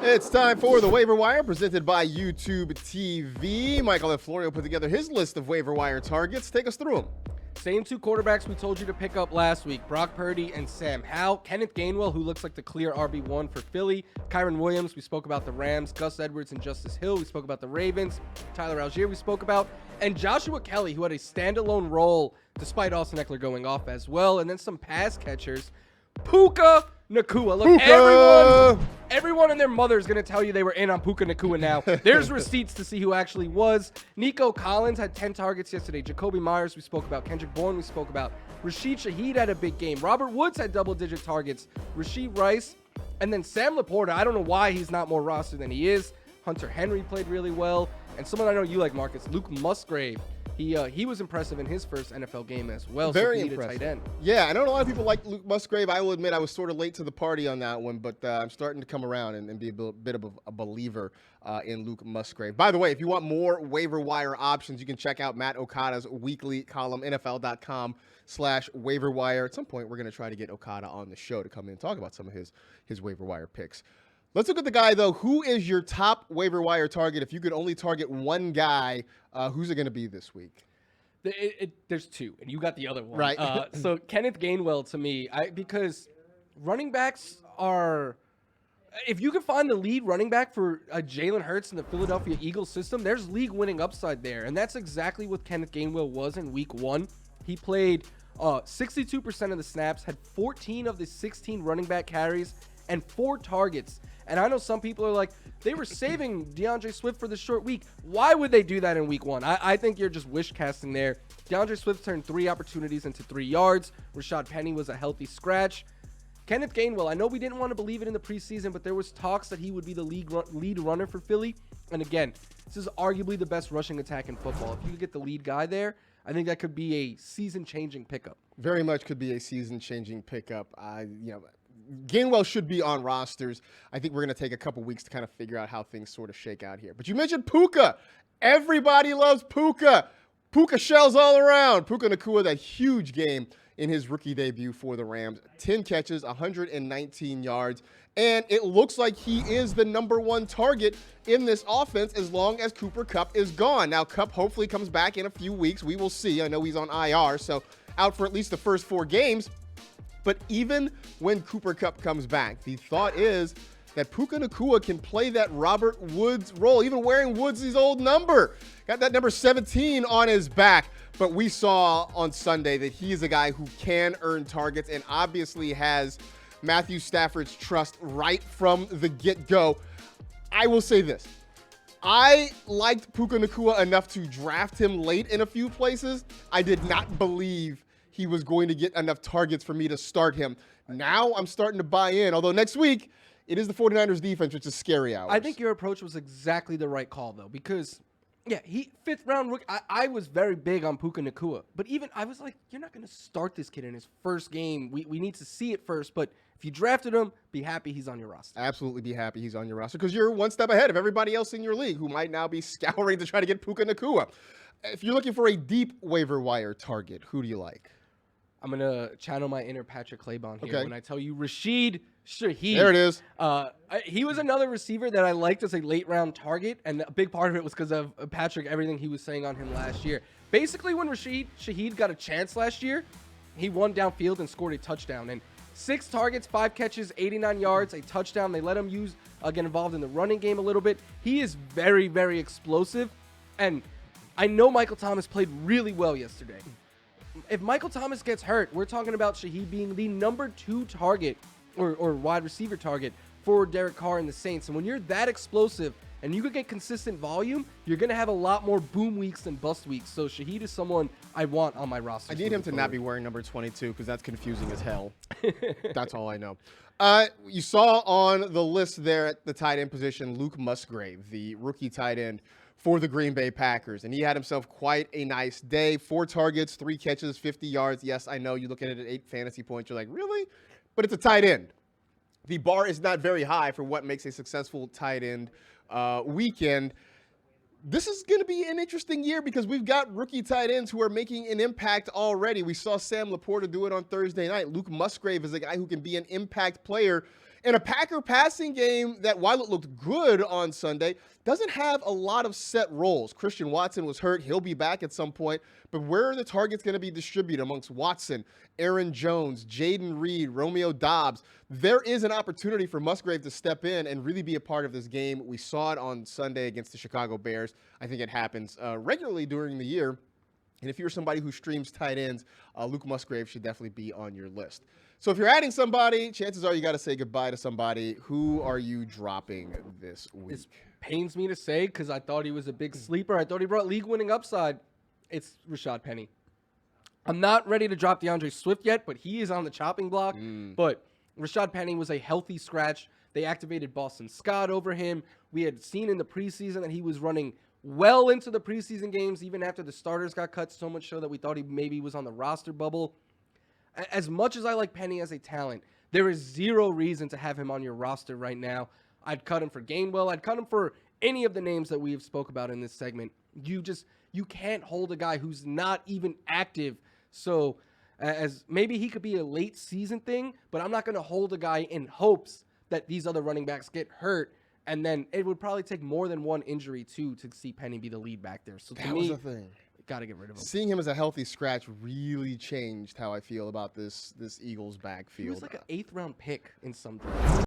It's time for the Waiver Wire, presented by YouTube TV. Michael and Florio put together his list of Waiver Wire targets. Take us through them. Same two quarterbacks we told you to pick up last week, Brock Purdy and Sam Howell. Kenneth Gainwell, who looks like the clear RB1 for Philly. Kyron Williams, we spoke about the Rams. Gus Edwards and Justice Hill, we spoke about the Ravens. Tyler Algier, we spoke about. And Joshua Kelly, who had a standalone role despite Austin Eckler going off as well. And then some pass catchers. Puka Ngata. Look, everyone and their mother is going to tell you they were in on Puka Ngata now. There's receipts to see who actually was. Nico Collins had 10 targets yesterday. Jacoby Myers, we spoke about. Kendrick Bourne, we spoke about. Rasheed Shaheed had a big game. Robert Woods had double-digit targets. Rasheed Rice. And then Sam Laporta, I don't know why he's not more rostered than he is. Hunter Henry played really well. And someone I know you like, Marcus, Luke Musgrave. He was impressive in his first NFL game as well. Very so impressive. Tight end. Yeah, I know a lot of people like Luke Musgrave. I will admit I was sort of late to the party on that one, but I'm starting to come around and be a bit of a believer in Luke Musgrave. By the way, if you want more waiver wire options, you can check out Matt Okada's weekly column, NFL.com/waiver wire. At some point, we're going to try to get Okada on the show to come in and talk about some of his waiver wire picks. Let's look at the guy, though. Who is your top waiver wire target? If you could only target one guy, who's it going to be this week? There's two, and you got the other one. Right. So Kenneth Gainwell to me, because running backs are – if you can find the lead running back for Jalen Hurts in the Philadelphia Eagles system, there's league-winning upside there, and that's exactly what Kenneth Gainwell was in Week 1. He played 62% of the snaps, had 14 of the 16 running back carries, and 4 targets. And I know some people are like, they were saving DeAndre Swift for the short week. Why would they do that in Week 1? I think you're just wish casting there. DeAndre Swift turned 3 opportunities into 3 yards. Rashad Penny was a healthy scratch. Kenneth Gainwell, I know we didn't want to believe it in the preseason, but there was talks that he would be the lead runner for Philly. And again, this is arguably the best rushing attack in football. If you could get the lead guy there, I think that could be a season-changing pickup. Very much could be a season-changing pickup. Gainwell should be on rosters. I think we're going to take a couple weeks to kind of figure out how things sort of shake out here. But you mentioned Puka. Everybody loves Puka. Puka shells all around. Puka Ngata, that huge game in his rookie debut for the Rams. 10 catches, 119 yards. And it looks like he is the number 1 target in this offense as long as Cooper Kupp is gone. Now, Kupp hopefully comes back in a few weeks. We will see. I know he's on IR, so out for at least the first 4 games. But even when Cooper Kupp comes back, the thought is that Puka Ngata can play that Robert Woods role, even wearing Woods' old number. Got that number 17 on his back. But we saw on Sunday that he is a guy who can earn targets and obviously has Matthew Stafford's trust right from the get-go. I will say this. I liked Puka Ngata enough to draft him late in a few places. I did not believe he was going to get enough targets for me to start him. Now I'm starting to buy in, although next week it is the 49ers defense, which is scary hours. I think your approach was exactly the right call, though, because, yeah, he 5th round rookie. I was very big on Puka Ngata, but even I was like, you're not going to start this kid in his first game. We need to see it first, but if you drafted him, be happy he's on your roster. Absolutely be happy he's on your roster because you're one step ahead of everybody else in your league who might now be scouring to try to get Puka Ngata. If you're looking for a deep waiver wire target, who do you like? I'm going to channel my inner Patrick Claybon here Okay. when I tell you Rasheed Shaheed. There it is. He was another receiver that I liked as a late-round target, and a big part of it was because of Patrick, everything he was saying on him last year. Basically, when Rasheed Shaheed got a chance last year, he won downfield and scored a touchdown. And 6 targets, 5 catches, 89 yards, a touchdown. They let him get involved in the running game a little bit. He is very, very explosive, and I know Michael Thomas played really well yesterday. If Michael Thomas gets hurt, we're talking about Shaheed being the number 2 target or wide receiver target for Derek Carr and the Saints. And when you're that explosive and you could get consistent volume, you're going to have a lot more boom weeks than bust weeks. So Shaheed is someone I want on my roster. I need him to not be wearing number 22 because that's confusing as hell. That's all I know. You saw on the list there at the tight end position, Luke Musgrave, the rookie tight end for the Green Bay Packers. And he had himself quite a nice day. 4 targets, 3 catches, 50 yards. Yes, I know you look at it at 8 fantasy points. You're like, really? But it's a tight end. The bar is not very high for what makes a successful tight end weekend. This is going to be an interesting year because we've got rookie tight ends who are making an impact already. We saw Sam Laporta do it on Thursday night. Luke Musgrave is a guy who can be an impact player in a Packer passing game that, while it looked good on Sunday, doesn't have a lot of set roles. Christian Watson was hurt. He'll be back at some point. But where are the targets going to be distributed amongst Watson, Aaron Jones, Jaden Reed, Romeo Dobbs? There is an opportunity for Musgrave to step in and really be a part of this game. We saw it on Sunday against the Chicago Bears. I think it happens regularly during the year. And if you're somebody who streams tight ends, Luke Musgrave should definitely be on your list. So if you're adding somebody, chances are you got to say goodbye to somebody. Who are you dropping this week? It pains me to say because I thought he was a big sleeper. I thought he brought league-winning upside. It's Rashad Penny. I'm not ready to drop DeAndre Swift yet, but he is on the chopping block. But Rashad Penny was a healthy scratch. They activated Boston Scott over him. We had seen in the preseason that he was running well into the preseason games, even after the starters got cut, so much so that we thought he maybe was on the roster bubble. As much as I like Penny as a talent, there is zero reason to have him on your roster right now. I'd cut him for Gainwell. I'd cut him for any of the names that we have spoke about in this segment. You can't hold a guy who's not even active. So as maybe he could be a late season thing, but I'm not going to hold a guy in hopes that these other running backs get hurt. And then it would probably take more than one injury, too, to see Penny be the lead back there. So to That me, was the thing. got to get rid of him. Seeing him as a healthy scratch really changed how I feel about this Eagles backfield. He was like an 8th-round pick in some drafts.